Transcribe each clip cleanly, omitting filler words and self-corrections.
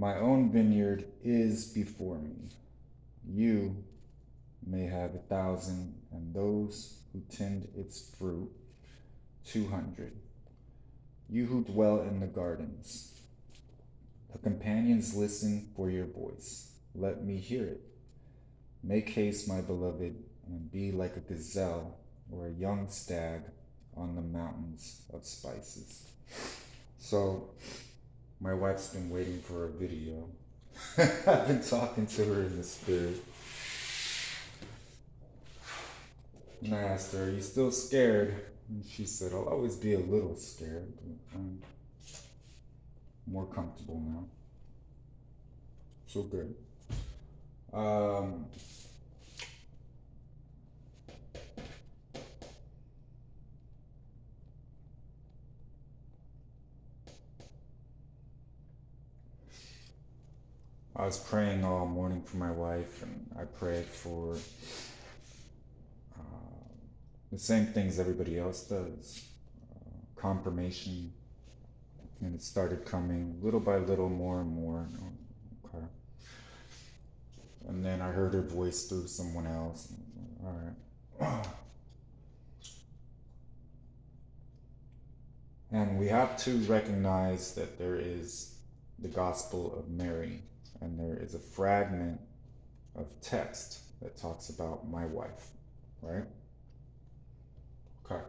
My own vineyard is before me. You may have 1,000, and those who tend its fruit 200. You who dwell in the gardens, the companions listen for your voice. Let me hear it. Make haste, my beloved, and be like a gazelle or a young stag on the mountains of spices. So, my wife's been waiting for a video. I've been talking to her in the spirit. And I asked her, are you still scared? And she said, I'll always be a little scared, but I'm more comfortable now. So good. Um, I was praying all morning for my wife, and I prayed for the same things everybody else does. Confirmation, and it started coming little by little, more and more. Okay. And then I heard her voice through someone else. All right. And we have to recognize that there is the Gospel of Mary, and there is a fragment of text that talks about my wife, right? Okay.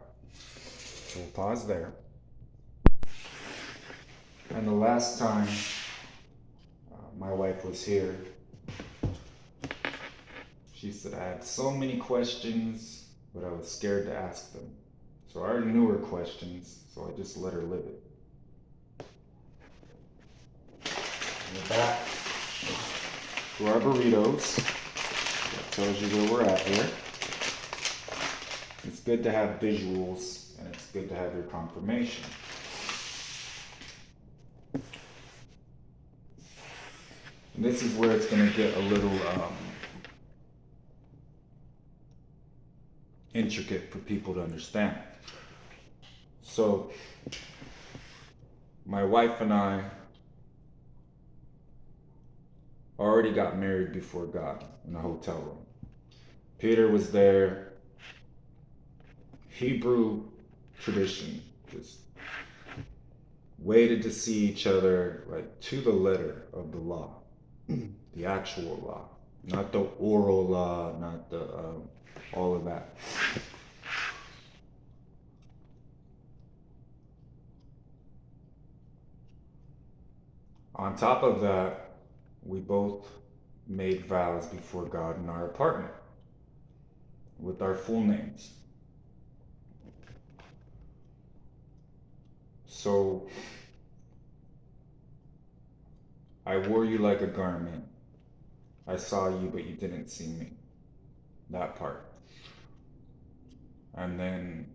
So we'll pause there. And the last time my wife was here, she said, I had so many questions, but I was scared to ask them. So I already knew her questions, so I just let her live it. And with that, to our burritos, that tells you where we're at here. It's good to have visuals, and it's good to have your confirmation. And this is where it's going to get a little intricate for people to understand. So, my wife and I already got married before God in a hotel room. Peter was there. Hebrew tradition, just waited to see each other like to the letter of the law, the actual law, not the oral law, not the all of that. On top of that, we both made vows before God in our apartment with our full names. So I wore you like a garment. I saw you, but you didn't see me. That part. And then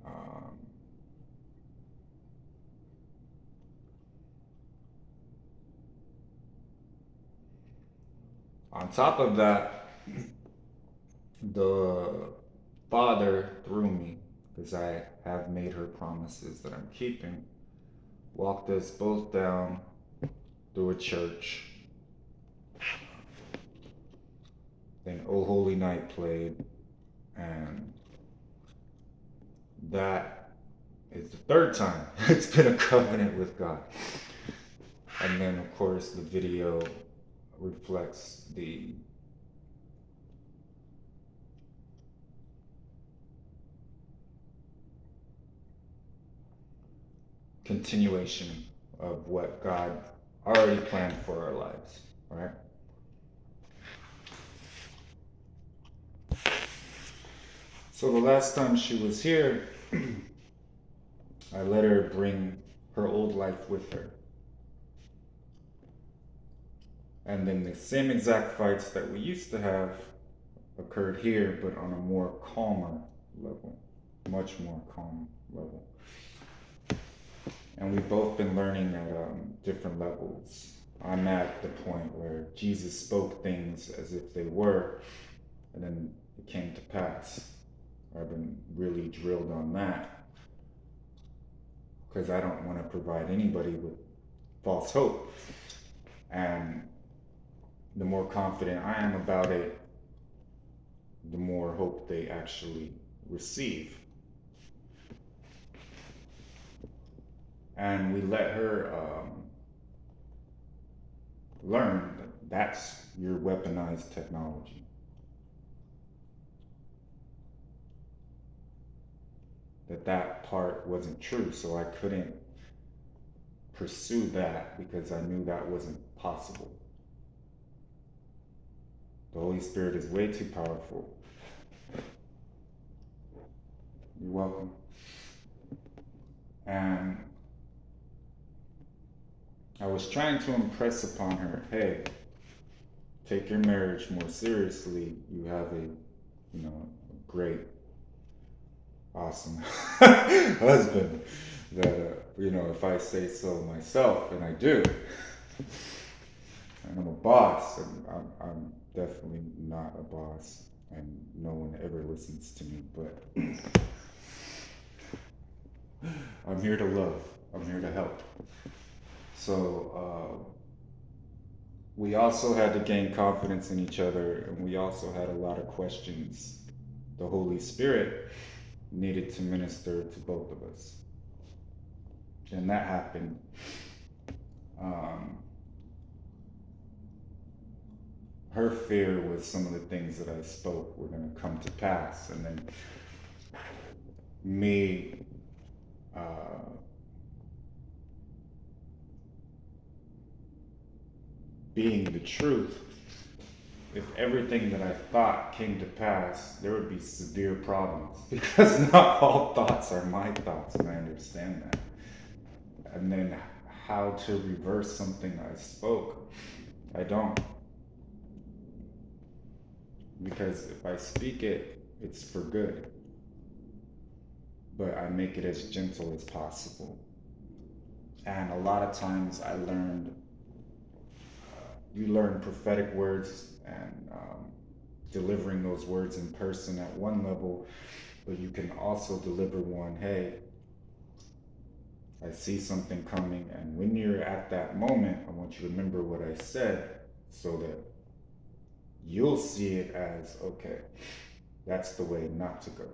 on top of that, the Father, through me, because I have made her promises that I'm keeping, walked us both down through a church. Then O Holy Night played, and that is the third time it's been a covenant with God. And then, of course, the video reflects the continuation of what God already planned for our lives, right? So the last time she was here, I let her bring her old life with her. And then the same exact fights that we used to have occurred here, but on a more calmer level, much more calm level. And we've both been learning at different levels. I'm at the point where Jesus spoke things as if they were, and then it came to pass. I've been really drilled on that, because I don't want to provide anybody with false hope. And the more confident I am about it, the more hope they actually receive. And we let her learn that that's your weaponized technology. That part wasn't true, so I couldn't pursue that because I knew that wasn't possible. The Holy Spirit is way too powerful. You're welcome. And I was trying to impress upon her, hey, take your marriage more seriously. You have a, a great, awesome husband that, if I say so myself, and I do, and I'm a boss, and I'm definitely not a boss, and no one ever listens to me, but I'm here to love. I'm here to help. So we also had to gain confidence in each other, and we also had a lot of questions. The Holy Spirit needed to minister to both of us. And that happened. Her fear was some of the things that I spoke were going to come to pass. And then me being the truth, if everything that I thought came to pass, there would be severe problems because not all thoughts are my thoughts, and I understand that. And then how to reverse something I spoke, I don't. Because if I speak it, it's for good. But I make it as gentle as possible. And a lot of times I learned, you learn prophetic words and delivering those words in person at one level, but you can also deliver one, hey, I see something coming, and when you're at that moment, I want you to remember what I said so that you'll see it as, okay, that's the way not to go.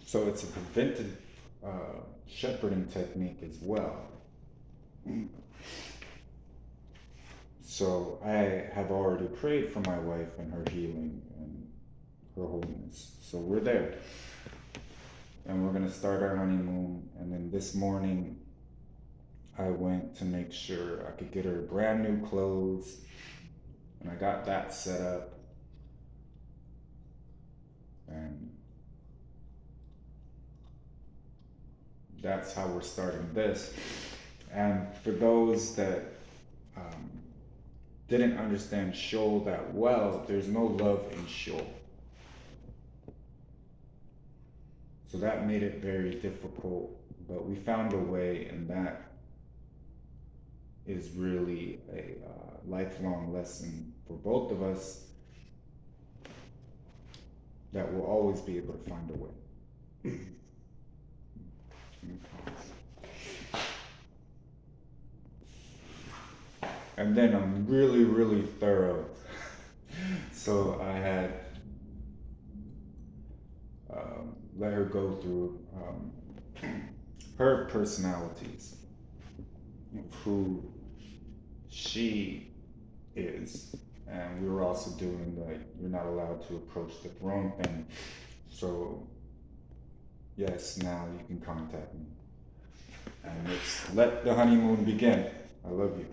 So it's a preventive shepherding technique as well. So I have already prayed for my wife and her healing and her holiness. So we're there. And we're going to start our honeymoon. And then this morning, I went to make sure I could get her brand new clothes. And I got that set up. And that's how we're starting this. And for those that didn't understand Shoal that well, there's no love in Shoal. So that made it very difficult, but we found a way, and that is really a lifelong lesson for both of us, that we'll always be able to find a way. And then I'm really, really thorough. So I had let her go through her personalities, who she is. And we were also doing you're not allowed to approach the throne thing. So yes, now you can contact me. And let's let the honeymoon begin. I love you.